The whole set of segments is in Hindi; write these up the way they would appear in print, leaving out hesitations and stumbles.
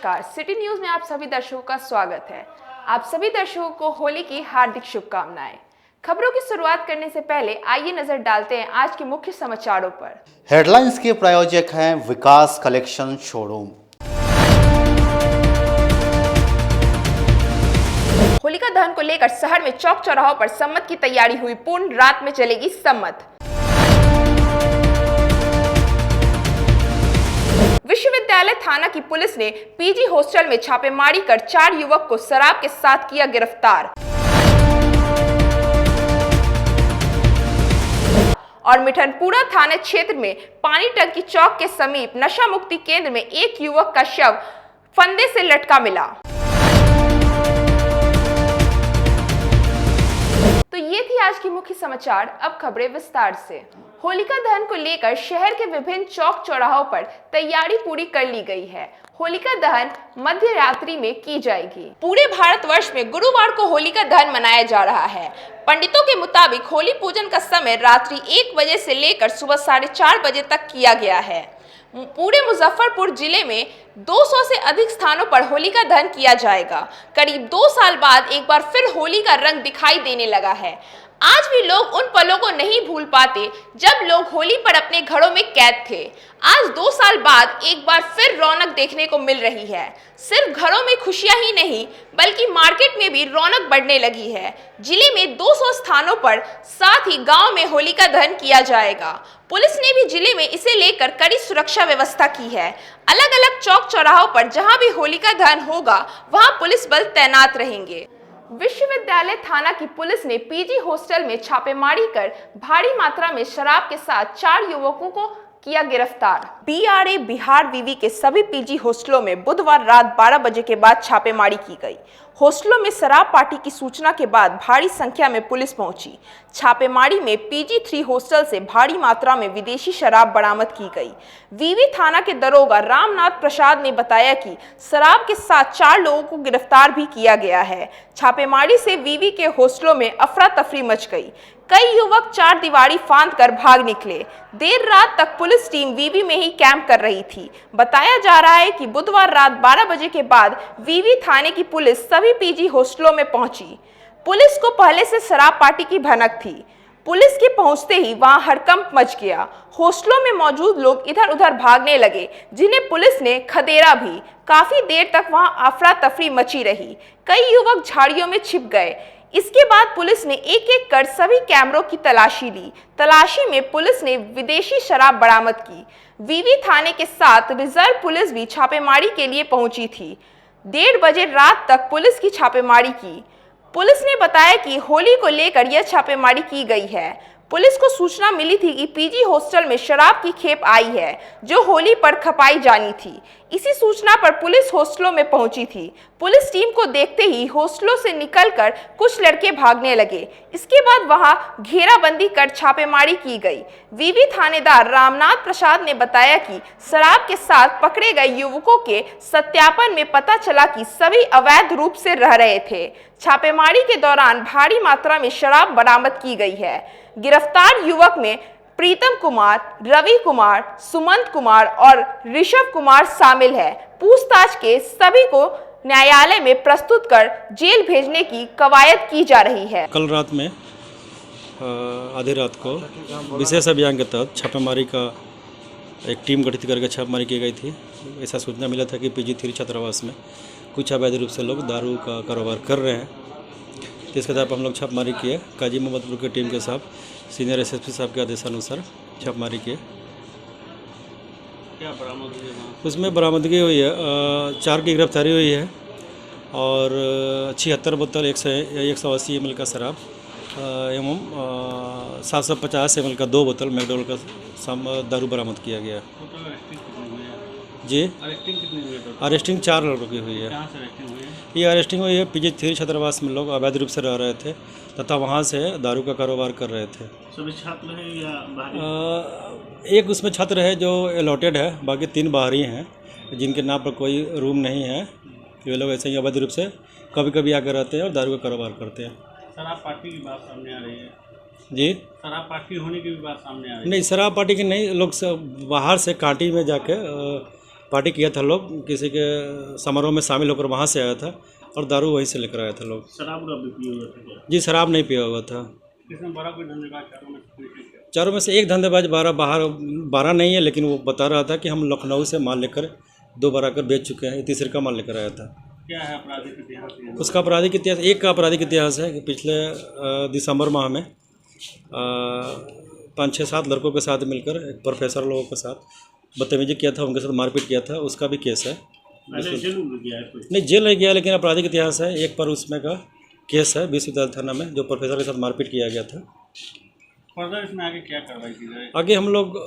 नमस्कार, सिटी न्यूज में आप सभी दर्शकों का स्वागत है। आप सभी दर्शकों को होली की हार्दिक शुभकामनाएं। खबरों की शुरुआत करने से पहले आइए नजर डालते हैं आज के मुख्य समाचारों पर। हेडलाइंस के प्रायोजक हैं विकास कलेक्शन शोरूम। होलिका दहन को लेकर शहर में चौक चौराहों पर सम्मत की तैयारी हुई पूर्ण, रात में चलेगी सम्मत। विश्वविद्यालय थाना की पुलिस ने पीजी हॉस्टल में छापेमारी कर 4 युवक को शराब के साथ किया गिरफ्तार। और मिठनपुरा थाना क्षेत्र में पानी टंकी चौक के समीप नशा मुक्ति केंद्र में एक युवक का शव फंदे से लटका मिला। तो ये थी आज की मुख्य समाचार। अब खबरें विस्तार से। होलिका दहन को लेकर शहर के विभिन्न चौक चौराहों पर तैयारी पूरी कर ली गई है। होलिका दहन मध्य रात्रि में की जाएगी। पूरे भारतवर्ष में गुरुवार को होलिका दहन मनाया जा रहा है। पंडितों के मुताबिक होली पूजन का समय रात्रि 1 बजे से लेकर सुबह 4:30 बजे तक किया गया है। पूरे मुजफ्फरपुर जिले में 200 से अधिक स्थानों पर होलिका दहन किया जाएगा। करीब 2 साल बाद एक बार फिर होली का रंग दिखाई देने लगा है। आज भी लोग उन पलों को नहीं भूल पाते जब लोग होली पर अपने घरों में कैद थे। आज 2 साल बाद एक बार फिर रौनक देखने को मिल रही है। सिर्फ घरों में खुशियां ही नहीं बल्कि मार्केट में भी रौनक बढ़ने लगी है। जिले में 200 स्थानों पर साथ ही गांव में होलिका दहन किया जाएगा। पुलिस ने भी जिले में इसे लेकर कड़ी सुरक्षा व्यवस्था की है। अलग अलग चौक चौराहों पर जहां भी होलिका दहन होगा वहां पुलिस बल तैनात रहेंगे। विश्वविद्यालय थाना की पुलिस ने पीजी हॉस्टल में छापेमारी कर भारी मात्रा में शराब के साथ 4 युवकों को किया गिरफ्तार। बीआरए बिहार विवि के सभी पीजी हॉस्टलों में बुधवार रात 12 बजे के बाद छापेमारी की गई। हॉस्टलों में शराब पार्टी की सूचना के बाद भारी संख्या में पुलिस पहुंची। छापेमारी में पीजी 3 हॉस्टल से भारी मात्रा में विदेशी शराब बरामद की गई। विवि थाना के दरोगा रामनाथ प्रसाद ने बताया कि शराब के साथ 4 लोगों को गिरफ्तार भी किया गया है। छापेमारी से विवि के हॉस्टलों में अफरा तफरी मच गई। कई युवक 4 दीवारी फांद कर भाग निकले। देर रात तक पुलिस टीम विवि में ही कैंप कर रही थी। बताया जा रहा है कि बुधवार रात 12 बजे के बाद विवि थाने की पुलिस सभी पीजी हॉस्टलों में पहुंची। पुलिस को पहले से शराब पार्टी की भनक थी। पुलिस के पहुंचते ही वहां हड़कंप मच गया। हॉस्टलों में मौजूद लोग इधर उधर भागने लगे, जिन्हें पुलिस ने खदेड़ा भी। काफी देर तक वहां अफरा तफरी मची रही। कई युवक झाड़ियों में छिप गए। इसके बाद पुलिस ने एक एक कर सभी कैमरों की तलाशी ली। तलाशी में पुलिस ने विदेशी शराब बरामद की। विवि थाने के साथ रिजर्व पुलिस भी छापेमारी के लिए पहुंची थी। 1:30 बजे रात तक पुलिस की छापेमारी की। पुलिस ने बताया कि होली को लेकर यह छापेमारी की गई है। पुलिस को सूचना मिली थी कि पीजी हॉस्टल में शराब की खेप आई है जो होली पर खपाई जानी थी। इसी सूचना पर पुलिस हॉस्टलों में पहुंची थी। पुलिस टीम को देखते ही हॉस्टलों से निकलकर कुछ लड़के भागने लगे। इसके बाद वहां घेराबंदी कर छापेमारी की गई। विवि थानेदार रामनाथ प्रसाद ने बताया कि शराब के साथ पकड़े गए युवकों के सत्यापन में पता चला कि सभी अवैध रूप से रह रहे थे। छापेमारी के दौरान भारी मात्रा में शराब बरामद की गई है। गिरफ्तार युवक में प्रीतम कुमार, रवि कुमार, सुमंत कुमार और ऋषभ कुमार शामिल है। पूछताछ के सभी को न्यायालय में प्रस्तुत कर जेल भेजने की कवायद की जा रही है। कल रात में आधी रात को विशेष अभियान के तहत छापेमारी का एक टीम गठित करके छापेमारी की गई थी। ऐसा सूचना मिला था कि पीजी 3 छात्रावास में कुछ अवैध रूप से लोग दारू का कारोबार कर रहे हैं। इसके तहत हम लोग छापेमारी किए। काजी मोहम्मदपुर की टीम के साथ सीनियर एसएसपी साहब के आदेशानुसार छापेमारी किए। क्या बरामद हुई है? उसमें बरामदगी हुई है 4 की गिरफ्तारी हुई है और 76 बोतल 180 ml का शराब एवं 750 ml का 2 बोतल मैकडोल का दारू बरामद किया गया। जी अरेस्टिंग कितनी हुई है? अरेस्टिंग 4 लोगों की हुई है। कहाँ से अरेस्टिंग हुई है? ये अरेस्टिंग हुई है पीजी 3 छात्रावास में लोग अवैध रूप से रह रहे थे तथा वहाँ से दारू का कारोबार कर रहे थे। सभी छात्र हैं या बाहरी? एक उसमें छात्र है जो अलॉटेड है, बाकी 3 बाहरी हैं जिनके नाम पर कोई रूम नहीं है। ये लोग ऐसे ही अवैध रूप से कभी कभी आकर रहते हैं और दारू का कारोबार करते हैं। शराब पार्टी की बात सामने आ रही है जी। शराब पार्टी होने की भी बात सामने आ रही है? नहीं, शराब पार्टी की नहीं, लोग बाहर से कांटी में जाके पार्टी किया था लोग, किसी के समारोह में शामिल होकर वहाँ से आया था और दारू वहीं से लेकर आया था लोग। शराब भी पिए हुए थे क्या? जी शराब नहीं पिया हुआ था। इसमें बड़ा कोई धंधेबाज चारों में से कोई है क्या? चारों में से एक धंधेबाज बारह नहीं है, लेकिन वो बता रहा था कि हम लखनऊ से माल लेकर 2 बार आकर बेच चुके हैं, ये तीसरे का माल लेकर आया था। क्या है आपराधिक इतिहास ये? उसका आपराधिक इतिहास, एक का आपराधिक इतिहास है कि पिछले दिसंबर माह में 5-6-7 लड़कों के साथ मिलकर एक प्रोफेसर लोगों के साथ बदतमीजी किया था, उनके साथ मारपीट किया था, उसका भी केस है। पहले जेल में गया है कोई? नहीं जेल नहीं गया, लेकिन आपराधिक इतिहास है। एक पर उसमें का केस है विश्वविद्यालय थाना में, जो प्रोफेसर के साथ मारपीट किया गया था। फर्दर इसमें आगे क्या कार्रवाई की जाए? आगे हम लोग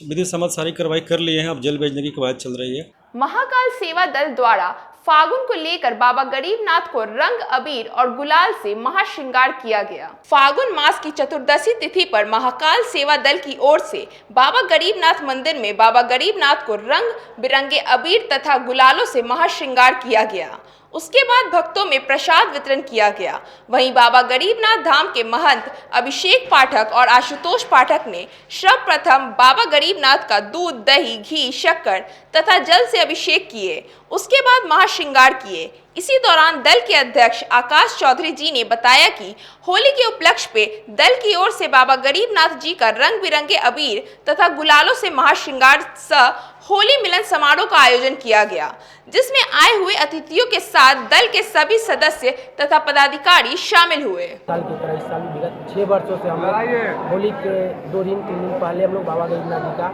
विधि सम्मत सारी कार्रवाई कर लिए हैं, अब जेल भेजने की कवायद चल रही है। महाकाल सेवा दल द्वारा फागुन को लेकर बाबा गरीबनाथ को रंग अबीर और गुलाल से महाश्रृंगार किया गया। फागुन मास की चतुर्दशी तिथि पर महाकाल सेवा दल की ओर से बाबा गरीबनाथ मंदिर में बाबा गरीबनाथ को रंग बिरंगे अबीर तथा गुलालों से महाश्रृंगार किया गया। उसके बाद भक्तों में प्रसाद वितरण किया गया। वहीं बाबा गरीबनाथ धाम के महंत अभिषेक पाठक और आशुतोष पाठक ने सर्वप्रथम बाबा गरीबनाथ का दूध, दही, घी, शक्कर तथा जल से अभिषेक किए। उसके बाद महाश्रृंगार किए। इसी दौरान दल के अध्यक्ष आकाश चौधरी जी ने बताया कि होली के उपलक्ष्य पे दल की ओर से बाबा गरीबनाथ जी का रंग बिरंगे अबीर तथा गुलालों से महाश्रृंगार सह होली मिलन समारोह का आयोजन किया गया, जिसमें आए हुए अतिथियों के साथ दल के सभी सदस्य तथा पदाधिकारी शामिल हुए। साल की तरह इस साल भी विगत 6 वर्षों से हम लोग होली के 2 दिन 3 दिन पहले हम लोग बाबा गरीबनाथ जी का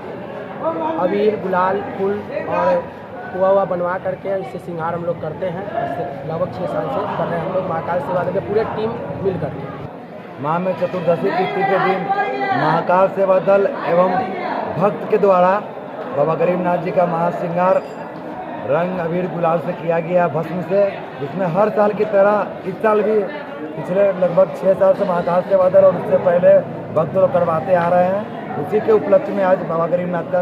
अबीर, गुलाल, फूल और पुआ बनवा करके इससे श्रृंगार हम लोग करते हैं। इससे लगभग 6 साल से कर रहे हैं हम लोग महाकाल सेवा दल के पूरे टीम मिल करके। माह में चतुर्दशी तिथि के दिन महाकाल सेवा दल एवं भक्त के द्वारा बाबा गरीबनाथ जी का महाश्रृंगार रंग अबीर गुलाल से किया गया, भस्म से, जिसमें हर साल की तरह इस साल भी पिछले लगभग 6 साल से महाकाल सेवा दल और उससे पहले भक्त लोग करवाते आ रहे हैं। उसी के उपलक्ष्य में आज बाबा गरीबनाथ का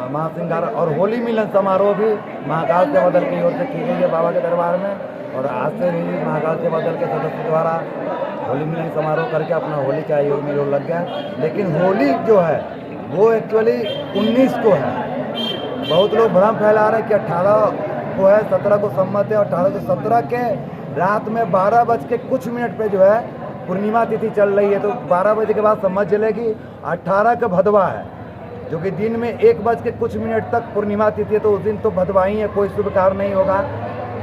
महाश्रृंगार और होली मिलन समारोह भी महाकाल सेवा दल की ओर से की गई है बाबा के दरबार में। और आज से भी महाकाल सेवा दल के सदस्य द्वारा होली मिलन समारोह करके अपना होली का योग में लग गया। लेकिन होली जो है वो एक्चुअली 19 को है। बहुत लोग भ्रम फैला रहे हैं कि 18 को है, 17 को सम्मत है और 18 से 17 के रात में 12 बज के कुछ मिनट पे जो है पूर्णिमा तिथि चल रही है, तो 12 बजे के बाद सम्मत चलेगी। 18 का भदवा है, जो कि दिन में 1 बज के कुछ मिनट तक पूर्णिमा तिथि है, तो उस दिन तो भदवा ही है, कोई शुभ कार्य नहीं होगा।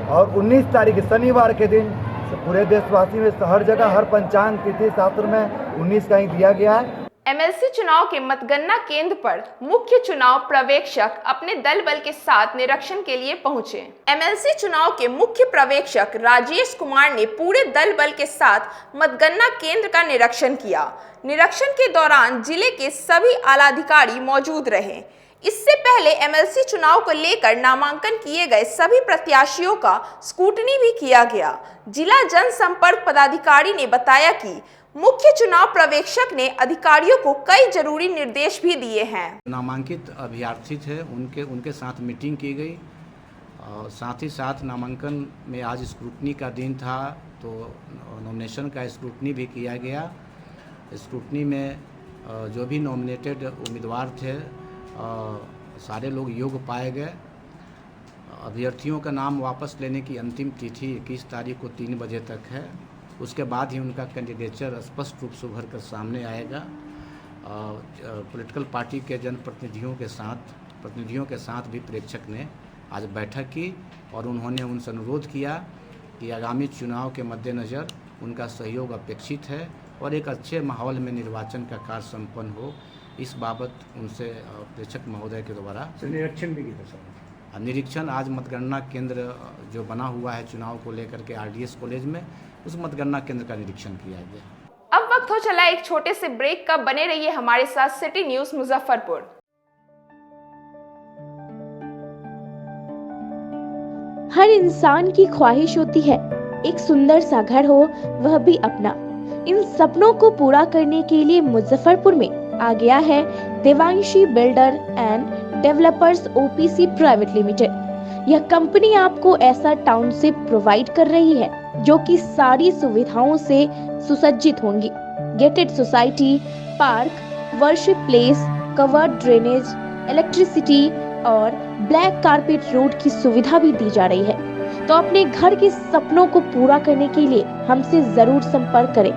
और 19 तारीख शनिवार के दिन पूरे देशवासी में हर जगह हर पंचांग तिथि शास्त्र में 19 का ही दिया गया है। एमएलसी चुनाव के मतगणना केंद्र पर मुख्य चुनाव पर्यवेक्षक अपने दल बल के साथ निरीक्षण के लिए पहुंचे। एमएलसी चुनाव के मुख्य पर्यवेक्षक राजेश कुमार ने पूरे दल बल के साथ मतगणना केंद्र का निरीक्षण किया। निरीक्षण के दौरान जिले के सभी आलाधिकारी मौजूद रहे। इससे पहले एमएलसी चुनाव को लेकर नामांकन किए गए सभी प्रत्याशियों का स्क्रूटनी भी किया गया। जिला जनसंपर्क पदाधिकारी ने बताया कि मुख्य चुनाव पर्यवेक्षक ने अधिकारियों को कई जरूरी निर्देश भी दिए हैं। नामांकित अभ्यर्थी थे, उनके साथ मीटिंग की गई और साथ ही साथ नामांकन में आज स्क्रूटनी का दिन था, तो नॉमिनेशन का स्क्रूटनी भी किया गया। स्क्रूटनी में जो भी नॉमिनेटेड उम्मीदवार थे सारे लोग योग्य पाए गए। अभ्यर्थियों का नाम वापस लेने की अंतिम तिथि 21 तारीख को 3 बजे तक है। उसके बाद ही उनका कैंडिडेचर स्पष्ट रूप से उभर कर सामने आएगा। पॉलिटिकल पार्टी के प्रतिनिधियों के साथ भी प्रेक्षक ने आज बैठक की और उन्होंने उनसे अनुरोध किया कि आगामी चुनाव के मद्देनज़र उनका सहयोग अपेक्षित है और एक अच्छे माहौल में निर्वाचन का कार्य संपन्न हो, इस बाबत उनसे प्रेक्षक महोदय के द्वारा निरीक्षण भी किया। निरीक्षण आज मतगणना केंद्र जो बना हुआ है चुनाव को लेकर के आरडीएस कॉलेज में, उस मतगणना केंद्र का निरीक्षण किया गया। अब वक्त हो चला एक छोटे से ब्रेक का। बने रहिए हमारे साथ सिटी न्यूज मुजफ्फरपुर। हर इंसान की ख्वाहिश होती है एक सुंदर सा घर हो, वह भी अपना। इन सपनों को पूरा करने के लिए मुजफ्फरपुर में आ गया है Devanshi builder and developers OPC private limited. यह कंपनी आपको ऐसा टाउनशिप प्रोवाइड कर रही है जो कि सारी सुविधाओं से सुसज्जित होंगी। Gated society, park, worship place, covered drainage, electricity, और ब्लैक कारपेट रोड की सुविधा भी दी जा रही है। तो अपने घर के सपनों को पूरा करने के लिए हमसे जरूर संपर्क करें।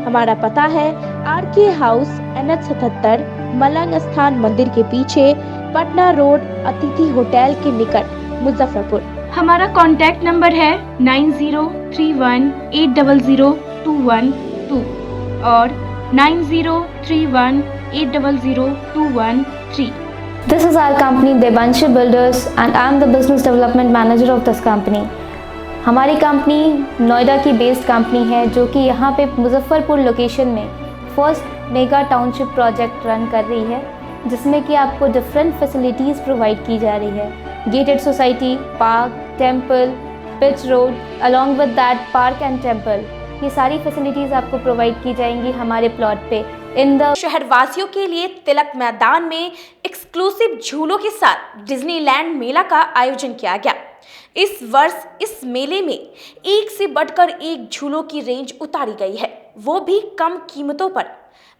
हमारा पता है RK हाउस NH 77 मलंग स्थान मंदिर के पीछे, पटना रोड, अतिथि होटल के निकट, मुजफ्फरपुर। हमारा कॉन्टैक्ट नंबर है 9031800212 और 9031800213। This is our company Devanshu Builders and I am the business development manager of this company. हमारी कंपनी नोएडा की बेस्ड कंपनी है जो कि यहाँ पे मुजफ्फरपुर लोकेशन में first mega township project run कर रही है, जिसमें कि आपको डिफरेंट फैसिलिटीज़ प्रोवाइड की जा रही है। Gated society, park, temple, pitch road, along with that park and temple, ये सारी फैसिलिटीज़ आपको प्रोवाइड की जाएंगी हमारे प्लॉट पे। शहरवासियों के लिए तिलक मैदान में एक्सक्लूसिव झूलों के साथ डिज्नीलैंड मेला का आयोजन किया गया। इस वर्ष इस मेले में एक से बढ़कर एक झूलों की रेंज उतारी गई है, वो भी कम कीमतों पर।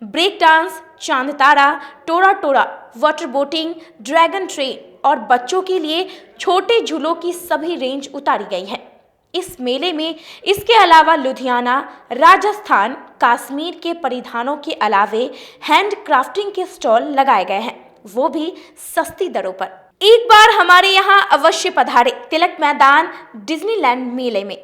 ब्रेक डांस, चांद तारा, टोरा टोरा, वाटर बोटिंग, ड्रैगन ट्रेन और बच्चों के लिए छोटे झूलों की सभी रेंज उतारी गई है। इस मेले में इसके अलावा लुधियाना, राजस्थान, कश्मीर के परिधानों के अलावे हैंड क्राफ्टिंग के स्टॉल लगाए गए हैं, वो भी सस्ती दरों पर। एक बार हमारे यहाँ अवश्य पधारे तिलक मैदान डिज्नीलैंड मेले में।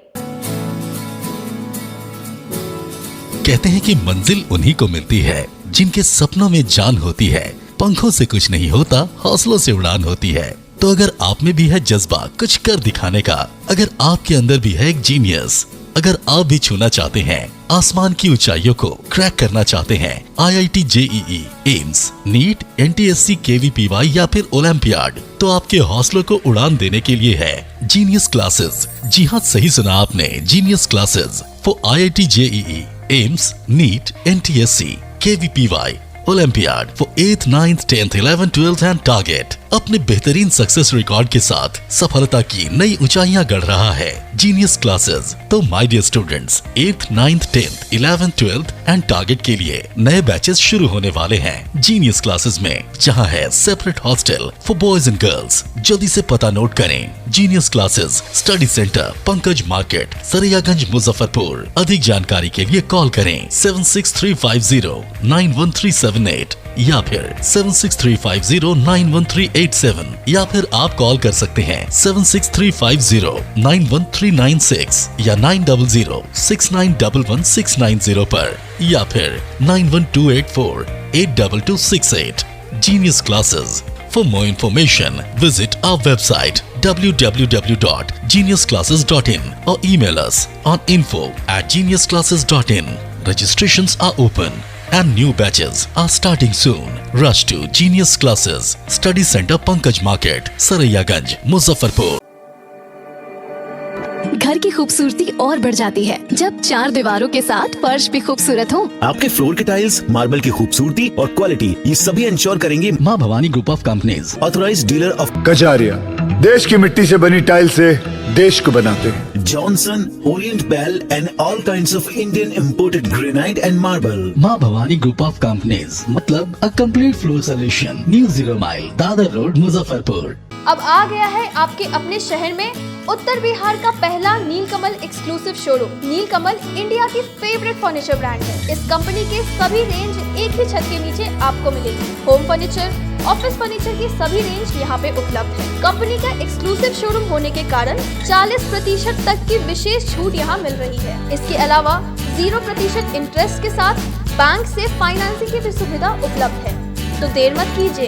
कहते हैं कि मंजिल उन्हीं को मिलती है जिनके सपनों में जान होती है। पंखों से कुछ नहीं होता, हौसलों से उड़ान होती है। तो अगर आप में भी है जज्बा कुछ कर दिखाने का, अगर आपके अंदर भी है एक जीनियस, अगर आप भी छूना चाहते हैं आसमान की ऊंचाइयों को, क्रैक करना चाहते हैं IIT JEE, AIIMS, NEET, NTSC, KVPY या फिर ओलंपियाड, तो आपके हौसलों को उड़ान देने के लिए है जीनियस क्लासेस। जी हाँ, सही सुना आपने, Genius Classes for IIT JEE, AIIMS, NEET, NTSC, KVPY, olympiad for 8th, 9th, 10th, 11th, 12th and target. अपने बेहतरीन सक्सेस रिकॉर्ड के साथ सफलता की नई ऊंचाइयां गढ़ रहा है जीनियस क्लासेस। तो my dear students, 8th, 9th, 10th, 11th, 12th and target के लिए नए बैचेस शुरू होने वाले हैं जीनियस क्लासेस में, जहां है separate hostel for boys and girls. जल्दी से पता नोट करें, Genius Classes, study centre, Pankaj market, Saraiyaganj, Muzaffarpur. अधिक जानकारी के लिए कॉल करें 7635091378 या फिर 7635091387 या फिर आप कॉल कर सकते हैं 7635091396 या 9006911690 पर या फिर 9128482268। Genius Classes. For more information, visit our website www.geniusclasses.in or email us on info@geniusclasses.in. Registrations are open and new batches are starting soon. Rush to Genius Classes, Study Center, Pankaj Market, Saraiyaganj, Muzaffarpur. घर की खूबसूरती और बढ़ जाती है जब चार दीवारों के साथ फर्श भी खूबसूरत हो। आपके फ्लोर के टाइल्स, मार्बल की खूबसूरती और क्वालिटी, ये सभी इंश्योर करेंगे माँ Bhavani group of companies, authorised dealer of Kajaria. देश की मिट्टी से बनी टाइल से देश को बनाते हैं। Johnson, Orient Bell and all kinds of Indian imported granite and marble. Maa Bhavani group of companies मतलब a complete floor solution, new 0 mile, Dadar road, Muzaffarpur. अब आ गया है आपके अपने शहर में उत्तर बिहार का पहला नीलकमल एक्सक्लूसिव शोरूम। नीलकमल इंडिया की फेवरेट फर्नीचर ब्रांड है। इस कंपनी के सभी रेंज एक ही छत के नीचे आपको मिलेगी। होम फर्नीचर, ऑफिस फर्नीचर की सभी रेंज यहाँ पे उपलब्ध है। कंपनी का एक्सक्लूसिव शोरूम होने के कारण 40% तक की विशेष छूट यहाँ मिल रही है। इसके अलावा 0% इंटरेस्ट के साथ बैंक से फाइनेंसिंग की भी सुविधा उपलब्ध है। तो देर मत कीजिए,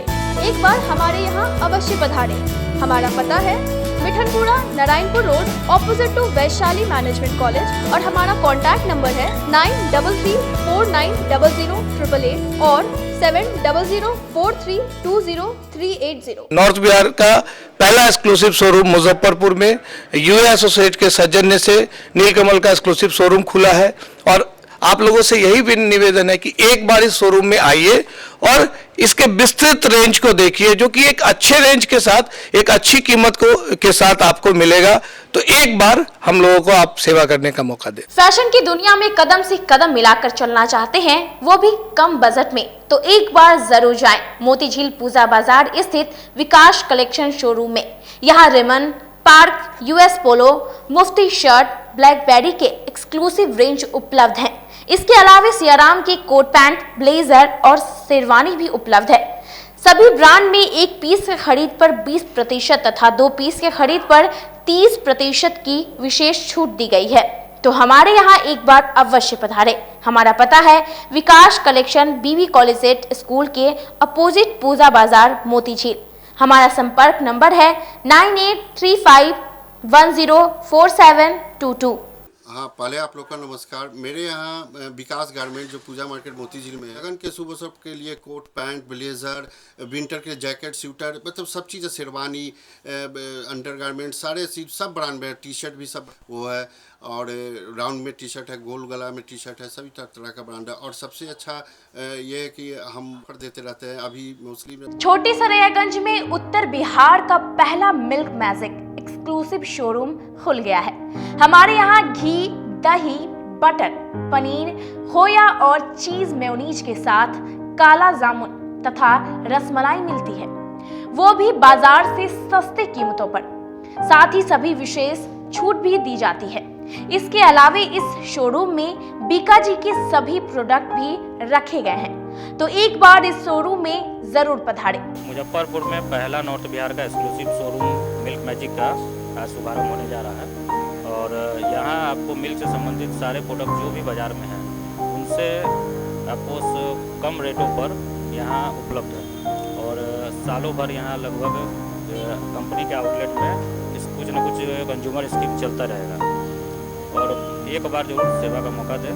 एक बार हमारे यहाँ अवश्य पधारें। हमारा पता है Mithanpura, Narayanpur road, opposite to Vaishali management college और हमारा कॉन्टैक्ट नंबर है 9334900888 और 7004320380। नॉर्थ बिहार का पहला एक्सक्लूसिव शोरूम मुजफ्फरपुर में यूए एसोसिएट के सौजन्य से नीलकमल का एक्सक्लूसिव शोरूम खुला है और आप लोगों से यही भी निवेदन है कि एक बार इस शोरूम में आइए और इसके विस्तृत रेंज को देखिए, जो कि एक अच्छे रेंज के साथ एक अच्छी कीमत के साथ आपको मिलेगा। तो एक बार हम लोगों को आप सेवा करने का मौका दें। फैशन की दुनिया में कदम से कदम मिलाकर चलना चाहते हैं, वो भी कम बजट में, तो एक बार जरूर जाएं मोतीझील पूजा बाजार स्थित विकास कलेक्शन शोरूम में। यहाँ रेमन, पार्क, यूएस पोलो, मुफ्ती शर्ट, ब्लैकबेरी के एक्सक्लूसिव रेंज उपलब्ध हैं। इसके अलावा सियाराम के कोट पैंट, ब्लेजर और शेरवानी भी उपलब्ध है। सभी ब्रांड में एक पीस के खरीद पर 20% तथा 2 पीस के खरीद पर 30% की विशेष छूट दी गई है। तो हमारे यहाँ एक बार अवश्य पधारें। हमारा पता है विकास कलेक्शन, बीबी कॉलेज स्कूल के अपोजिट पूजा बाजार, मोतीझील। हमारा संपर्क नंबर है 9835104722। हाँ, पहले आप लोग का नमस्कार। मेरे यहाँ विकास गारमेंट जो पूजा मार्केट मोतीझील में है, लगन के शुभ अवसर के लिए कोट पैंट, ब्लेजर, विंटर के जैकेट, स्वेटर, मतलब सब चीज़ें, शेरवानी, अंडर गारमेंट, सारे चीज सब ब्रांड में, टी शर्ट भी सब वो है, और राउंड में टी शर्ट है, गोल गला में टी शर्ट है, सभी तरह का ब्रांड है। और सबसे अच्छा ये है कि हम कर देते रहते हैं। अभी मोस्टली छोटी सरैयागंज में उत्तर बिहार का पहला मिल्क मैजिक एक्सक्लूसिव शोरूम खुल गया है। हमारे यहाँ घी, दही, बटर, पनीर, खोया और चीज मेयोनीज के साथ काला जामुन तथा रसमलाई मिलती है, वो भी बाजार से सस्ते कीमतों पर। साथ ही सभी विशेष छूट भी दी जाती है। इसके अलावा इस शोरूम में बीका जी के सभी प्रोडक्ट भी रखे गए हैं। तो एक बार इस शोरूम में जरूर पधारें। मुजफ्फरपुर में पहला नॉर्थ बिहार का एक्सक्लूसिव शोरूम मिल्क मैजिक का आज शुभारंभ होने जा रहा है। और यहाँ आपको मिल्क से संबंधित सारे प्रोडक्ट जो भी बाज़ार में हैं उनसे आपको कम रेटों पर यहाँ उपलब्ध है। और सालों भर यहाँ लगभग कंपनी के आउटलेट में कुछ न कुछ कंज्यूमर स्कीम चलता रहेगा। और एक बार जरूर सेवा का मौका दें।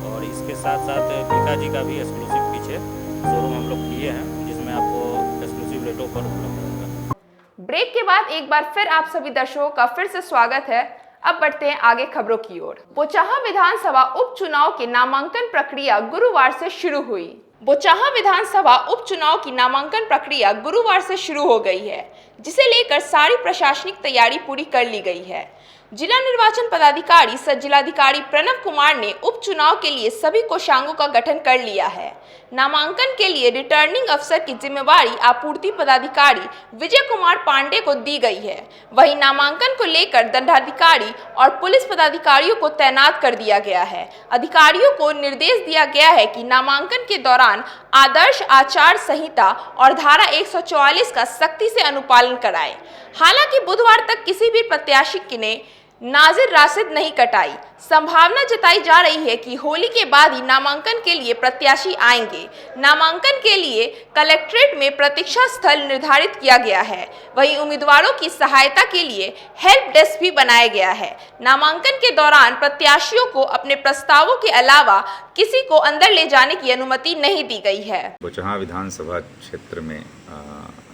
और इसके साथ साथ बीका जी का भी एक्सक्लूसिव पीछे शोरूम हम लोग किए हैं, जिसमें आपको एक्सक्लूसिव रेटों पर उपलब्ध रहेगा। ब्रेक के बाद एक बार फिर आप सभी दर्शकों का फिर से स्वागत है। अब बढ़ते हैं आगे खबरों की ओर। बोचाहा विधानसभा उपचुनाव की नामांकन प्रक्रिया गुरुवार से शुरू हुई। बोचाहा विधानसभा उपचुनाव की नामांकन प्रक्रिया गुरुवार से शुरू हो गई है, जिसे लेकर सारी प्रशासनिक तैयारी पूरी कर ली गई है। जिला निर्वाचन पदाधिकारी सह जिलाधिकारी प्रणव कुमार ने उपचुनाव के लिए सभी कोषांगों का गठन कर लिया है। नामांकन के लिए रिटर्निंग अफसर की जिम्मेवारी आपूर्ति पदाधिकारी विजय कुमार पांडे को दी गई है। वहीं नामांकन को लेकर दंडाधिकारी और पुलिस पदाधिकारियों को तैनात कर दिया गया है। अधिकारियों को निर्देश दिया गया है कि नामांकन के दौरान आदर्श आचार संहिता और धारा 144 का सख्ती से अनुपालन कराएं। हालांकि बुधवार तक किसी भी प्रत्याशी ने नाजिर राशिद नहीं कटाई। संभावना जताई जा रही है कि होली के बाद ही नामांकन के लिए प्रत्याशी आएंगे। नामांकन के लिए कलेक्ट्रेट में प्रतीक्षा स्थल निर्धारित किया गया है। वहीं उम्मीदवारों की सहायता के लिए हेल्प डेस्क भी बनाया गया है। नामांकन के दौरान प्रत्याशियों को अपने प्रस्तावों के अलावा किसी को अंदर ले जाने की अनुमति नहीं दी गई है। बोचाहा विधानसभा क्षेत्र में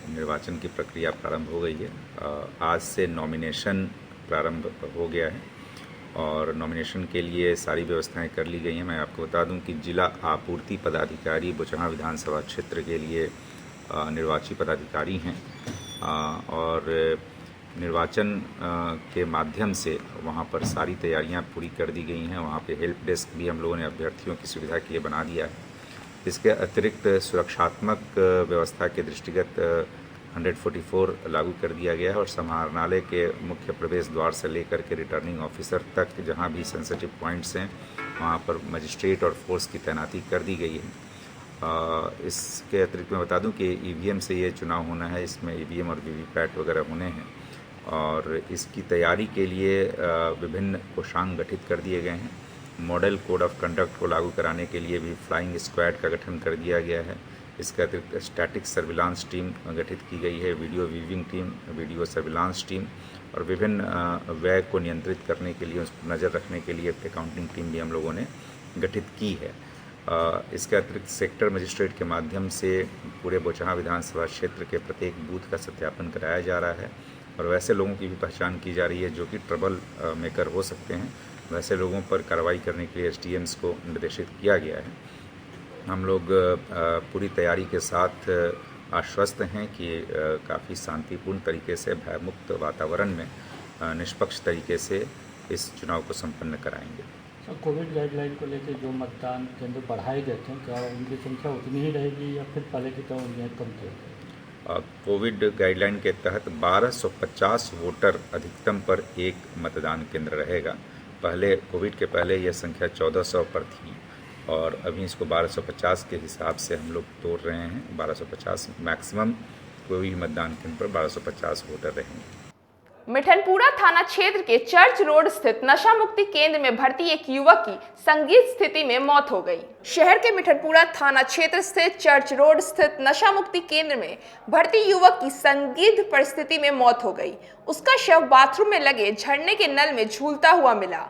निर्वाचन की प्रक्रिया प्रारंभ हो गई है। आज से नॉमिनेशन प्रारंभ हो गया है और नॉमिनेशन के लिए सारी व्यवस्थाएं कर ली गई हैं। मैं आपको बता दूं कि जिला आपूर्ति पदाधिकारी बोचाहा विधानसभा क्षेत्र के लिए निर्वाची पदाधिकारी हैं और निर्वाचन के माध्यम से वहां पर सारी तैयारियां पूरी कर दी गई हैं। वहां पे हेल्प डेस्क भी हम लोगों ने अभ्यर्थियों की सुविधा के लिए बना दिया है। इसके अतिरिक्त सुरक्षात्मक व्यवस्था के दृष्टिगत 144 लागू कर दिया गया है और समाहरणालय के मुख्य प्रवेश द्वार से लेकर के रिटर्निंग ऑफिसर तक जहां भी सेंसिटिव पॉइंट्स हैं वहां पर मजिस्ट्रेट और फोर्स की तैनाती कर दी गई है। इसके अतिरिक्त मैं बता दूं कि ईवीएम से ये चुनाव होना है, इसमें ईवीएम और वीवीपैट वगैरह होने हैं और इसकी तैयारी के लिए विभिन्न कोषांग गठित कर दिए गए हैं। मॉडल कोड ऑफ कंडक्ट को लागू कराने के लिए भी फ्लाइंग स्क्वाड का गठन कर दिया गया है। इसके अतिरिक्त स्टैटिक सर्विलांस टीम गठित की गई है, video viewing team, video surveillance team और विभिन्न व्यय को नियंत्रित करने के लिए, उस पर नज़र रखने के लिए अकाउंटिंग टीम भी हम लोगों ने गठित की है। इसके अतिरिक्त सेक्टर मजिस्ट्रेट के माध्यम से पूरे बोचाहा विधानसभा क्षेत्र के प्रत्येक बूथ का सत्यापन कराया जा रहा है और वैसे लोगों की भी पहचान की जा रही है जो कि ट्रबल मेकर हो सकते हैं। वैसे लोगों पर कार्रवाई करने के लिए SDMs को निर्देशित किया गया है। हम लोग पूरी तैयारी के साथ आश्वस्त हैं कि काफ़ी शांतिपूर्ण तरीके से भयमुक्त वातावरण में निष्पक्ष तरीके से इस चुनाव को संपन्न कराएंगे। सर, कोविड गाइडलाइन को लेकर जो मतदान केंद्र बढ़ाए गए थे, क्या उनकी संख्या उतनी ही रहेगी या फिर पहले की तरह उन्हें कम किया? कोविड गाइडलाइन के तहत 1250 वोटर अधिकतम पर एक मतदान केंद्र रहेगा। पहले कोविड के पहले यह संख्या 1400 पर थी और अभी इसको 1250 के हिसाब से हम लोग तोड़ रहे हैं। 1250 मैक्सिमम कोई भी मतदान केंद्र पर 1250 वोटर रहेंगे। मिठनपुरा थाना क्षेत्र के चर्च रोड स्थित नशा मुक्ति केंद्र में भर्ती एक युवक की संदिग्ध स्थिति में मौत हो गई। शहर के मिठनपुरा थाना क्षेत्र स्थित चर्च रोड स्थित नशा मुक्ति केंद्र में भर्ती युवक की संदिग्ध परिस्थिति में मौत हो गई। उसका शव बाथरूम में लगे झरने के नल में झूलता हुआ मिला।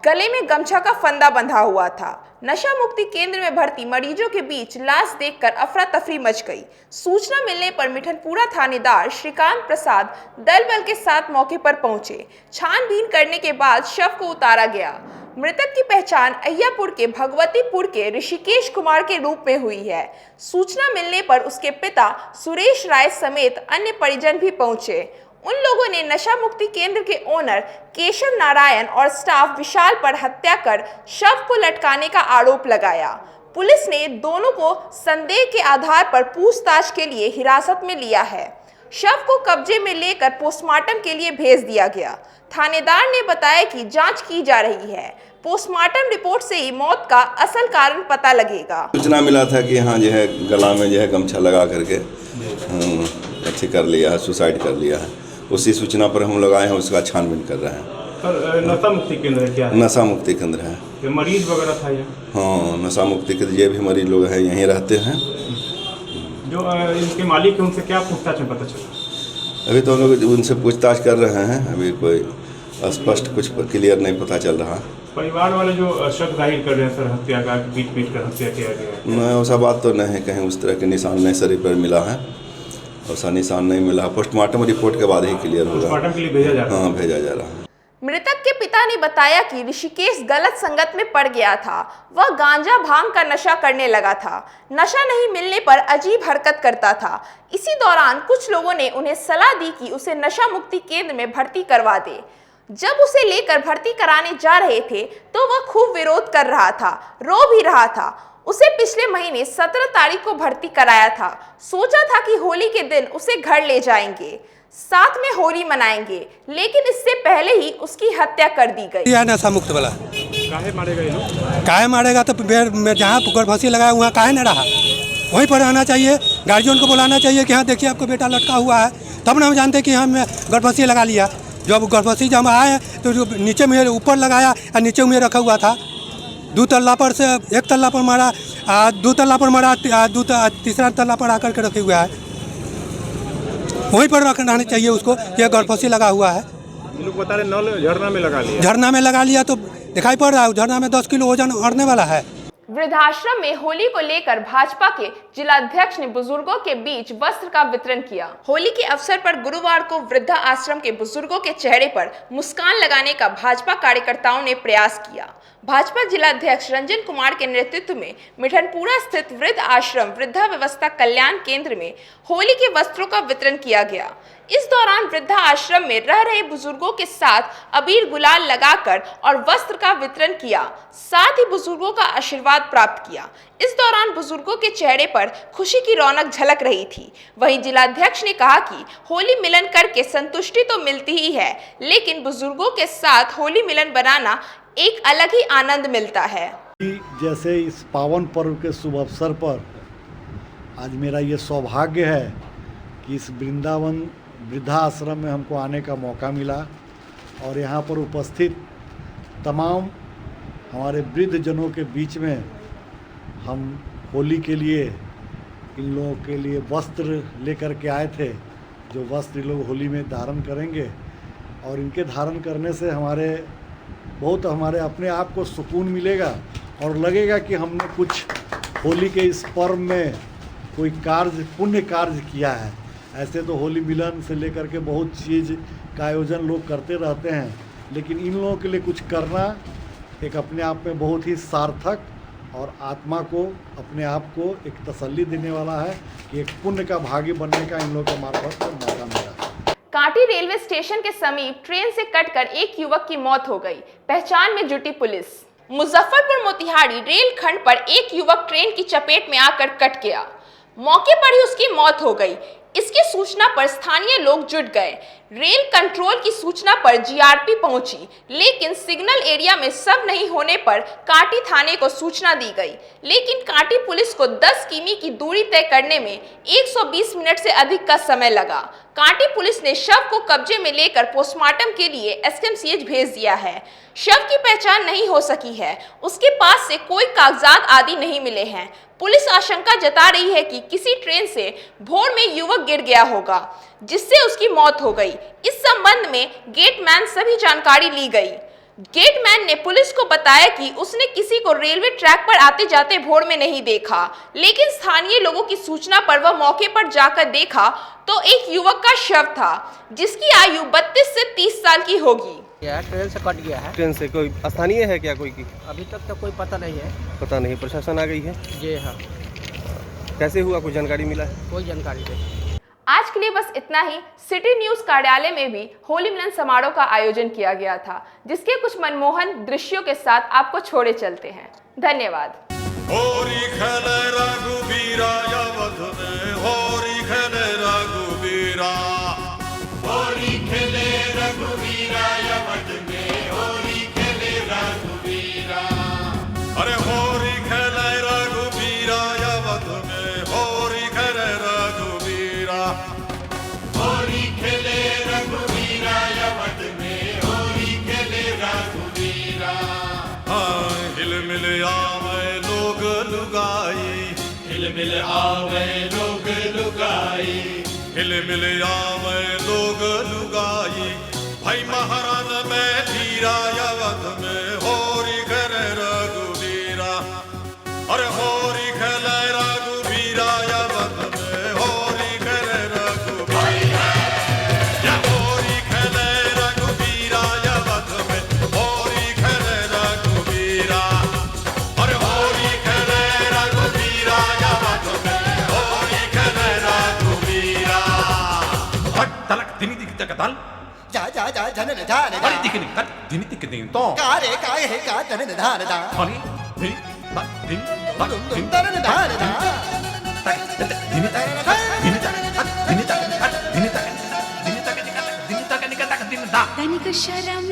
गले में गमछा का फंदा बंधा हुआ था। नशा मुक्ति केंद्र में भर्ती मरीजों के बीच लाश देखकर अफरा तफरी मच गई। सूचना मिलने पर मिठनपुरा थानेदार श्रीकांत प्रसाद दल बल के साथ मौके पर पहुंचे। छानबीन करने के बाद शव को उतारा गया। मृतक की पहचान अय्यापुर के भगवतीपुर के ऋषिकेश कुमार के रूप में हुई है। सूचना मिलने पर उसके पिता सुरेश राय समेत अन्य परिजन भी पहुंचे। उन लोगों ने नशा मुक्ति केंद्र के ओनर केशव नारायण और स्टाफ विशाल पर हत्या कर शव को लटकाने का आरोप लगाया। पुलिस ने दोनों को संदेह के आधार पर पूछताछ के लिए हिरासत में लिया है। शव को कब्जे में लेकर पोस्टमार्टम के लिए भेज दिया गया। थानेदार ने बताया कि जांच की जा रही है। पोस्टमार्टम रिपोर्ट से ही मौत का असल कारण पता लगेगा। सूचना मिला था कि हाँ जो है गला में जो है गमछा लगा करके अच्छी कर लिया है, सुसाइड कर लिया है। उसी सूचना पर हम लोग आए हैं, उसका छानबीन कर रहे हैं। नशा मुक्ति केंद्र क्या है? नशा मुक्ति केंद्र है। ये मरीज वगैरह था ये? हाँ, नशा मुक्ति के ये भी मरीज लोग हैं, यहीं रहते हैं। जो इनके मालिक है उनसे क्या पूछताछ में पता चला? अभी तो लोग उनसे पूछताछ कर रहे हैं। अभी कोई स्पष्ट कुछ क्लियर नहीं पता चल रहा। परिवार वाले जो शक जाहिर कर रहे हैं सर हत्या का, पीट कर हत्या किया गया? नहीं, वैसा बात तो नहीं है। कहीं उस तरह के निशान नहीं शरीर पर मिला है, ऐसा निशान नहीं मिला। पोस्टमार्टम रिपोर्ट के बाद ही क्लियर होगा। पोस्टमार्टम के लिए भेजा जा रहा है? हाँ, भेजा जा रहा है। मृतक के पिता ने बताया कि ऋषिकेश गलत संगत में पड़ गया था। वह गांजा भांग का नशा करने लगा था। नशा नहीं मिलने पर अजीब हरकत करता था। इसी दौरान कुछ लोगों ने उन्हें सलाह दी कि उसे नशा मुक्ति केंद्र में भर्ती करवा दे। जब उसे लेकर भर्ती कराने जा रहे थे तो वह खूब विरोध कर रहा था, रो भी रहा था। उसे पिछले महीने 17 तारीख को भर्ती कराया था। सोचा था कि होली के दिन उसे घर ले जाएंगे, साथ में होली मनाएंगे, लेकिन इससे पहले ही उसकी हत्या कर दी गई। यह नशा मुक्त वाला काहे मारेगा ये लोग? काहे मारेगा तो जहाँ गर्भवती लगाया वहाँ काहे न रहा, वहीं पर रहना चाहिए। गार्जियन को बुलाना चाहिए कि हाँ देखिए आपको बेटा लटका हुआ है, तब ना हम जानते कि हम गर्भवती लगा लिया। जब गर्भवती जब आए तो नीचे में ऊपर लगाया और नीचे में रखा हुआ था। 2 तल्ला पर से 1 तल्ला पर मारा, 2 तल्ला पर मारा, तीसरा तल्ला पर आकर के रखे हुआ है। वहीं पर रखना चाहिए उसको कि गर्भवती लगा हुआ है। लोग बता रहे नल झरना में लगा लिया। झरना में लगा लिया तो दिखाई पड़ रहा है झरना में 10 किलो वजन अड़ने वाला है। वृद्धाश्रम में होली को लेकर भाजपा के जिलाध्यक्ष ने बुजुर्गों के बीच वस्त्र का वितरण किया। होली के अवसर पर गुरुवार को वृद्धा आश्रम के बुजुर्गों के चेहरे पर मुस्कान लगाने का भाजपा कार्यकर्ताओं ने प्रयास किया। भाजपा जिलाध्यक्ष रंजन कुमार के नेतृत्व में मिठनपुरा स्थित वृद्ध आश्रम वृद्धा व्यवस्था कल्याण केंद्र में होली के वस्त्रों का वितरण किया गया। इस दौरान वृद्धा आश्रम में रह रहे बुजुर्गों के साथ अबीर गुलाल लगाकर और वस्त्र का वितरण किया, साथ ही बुजुर्गों का आशीर्वाद प्राप्त किया। इस दौरान बुजुर्गों के चेहरे पर खुशी की रौनक झलक रही थी। वहीं जिलाध्यक्ष ने कहा कि होली मिलन करके संतुष्टि तो मिलती ही है, लेकिन बुजुर्गों के साथ होली मिलन बनाना एक अलग ही आनंद मिलता है। जैसे इस पावन पर्व के शुभ अवसर पर आज मेरा ये सौभाग्य है कि इस वृंदावन वृद्धा आश्रम में हमको आने का मौका मिला और यहाँ पर उपस्थित तमाम हमारे वृद्ध जनों के बीच में हम होली के लिए इन लोगों के लिए वस्त्र लेकर के आए थे, जो वस्त्र लोग होली में धारण करेंगे और इनके धारण करने से हमारे अपने आप को सुकून मिलेगा और लगेगा कि हमने कुछ होली के इस पर्व में कोई कार्य पुण्य कार्य किया है। ऐसे तो होली मिलन से लेकर के बहुत चीज़ का आयोजन लोग करते रहते हैं, लेकिन इन लोगों के लिए कुछ करना एक अपने आप में बहुत ही सार्थक और आत्मा को, अपने आप को एक तसल्ली देने वाला है कि एक पुण्य का भागी बनने का इन लोगों के मार्फत मौका मिला। कांटी रेलवे स्टेशन के समीप ट्रेन से कटकर एक युवक की मौत हो गई, पहचान में जुटी पुलिस। मुजफ्फरपुर मोतिहारी रेल खंड पर एक युवक ट्रेन की चपेट में आकर कट गया, मौके पर ही उसकी मौत हो गई। इसकी सूचना पर स्थानीय लोग जुट गए। रेल कंट्रोल की सूचना पर जीआरपी पहुंची, लेकिन सिग्नल एरिया में सब नहीं होने पर कांटी थाने को सूचना दी गई, लेकिन कांटी पुलिस को 10 किमी की दूरी तय करने में 120 मिनट से अधिक का समय लगा। कांटी पुलिस ने शव को कब्जे में लेकर पोस्टमार्टम के लिए एसकेएमसीएच भेज दिया है। शव की पहचान नहीं हो सकी है, उसके पास से कोई कागजात आदि नहीं मिले हैं। पुलिस आशंका जता रही है कि किसी ट्रेन से भोर में युवक गिर गया होगा, जिससे उसकी मौत हो गई। इस संबंध में गेटमैन से भी जानकारी ली गई। गेटमैन ने पुलिस को बताया कि उसने किसी को रेलवे ट्रैक पर आते जाते भोर में नहीं देखा, लेकिन स्थानीय लोगों की सूचना पर वह मौके पर जाकर देखा तो एक युवक का शव था, जिसकी आयु 32 से 30 साल की होगी। ट्रेन से कट गया है। ट्रेन से कोई स्थानीय है क्या कोई की? अभी तक तो कोई पता नहीं है। पता नहीं, प्रशासन आ गई है? जी हाँ। कैसे हुआ, कुछ जानकारी मिला है? कोई जानकारी नहीं। आज के लिए बस इतना ही। सिटी न्यूज कार्यालय में भी होली मिलन समारोह का आयोजन किया गया था, जिसके कुछ मनमोहन दृश्यों के साथ आपको छोड़े चलते हैं। धन्यवाद। होरी खेले रघुबीरा यवध में, होरी खेले रघुबीरा, होरी खेले रघुबीरा यवध में, होरी खेले रघुबीरा। अरे होरी खेले रघुबीरा यवध में, होरी खेले रघुबीरा, होरी खेले रघुबीरा यवध में, होरी खेले रघुबीरा। हाँ हिल मिल आवे लोग लुगाई, हिल मिल आवे लोग लुगाई, हिल मिल आवे लोग लुगाई। भाई महाराज में धीरा यवध में, होरी खेले रघुबीरा। अरे होरी खेले रघुबीरा यवध में, होरी खेले रघुबीरा, या होरी खेले रघुबीरा यवध में, होरी खेले रघुबीरा। अरे होरी खेले रघुबीरा यवध में, होरी खेले रघुबीरा। हट तलक दिनी दिख तकतल जा जा जा जनन धान दा अरे दिख निकट दिनी दिख दिन तो का रे का है का जनन धान दा हनी दिन तक दिन तक दिन तरन धान दा दिनी तक दिनी तक दिनी तक दिनी तक दिनी तक दिनी तक दिन दा तनिक शरम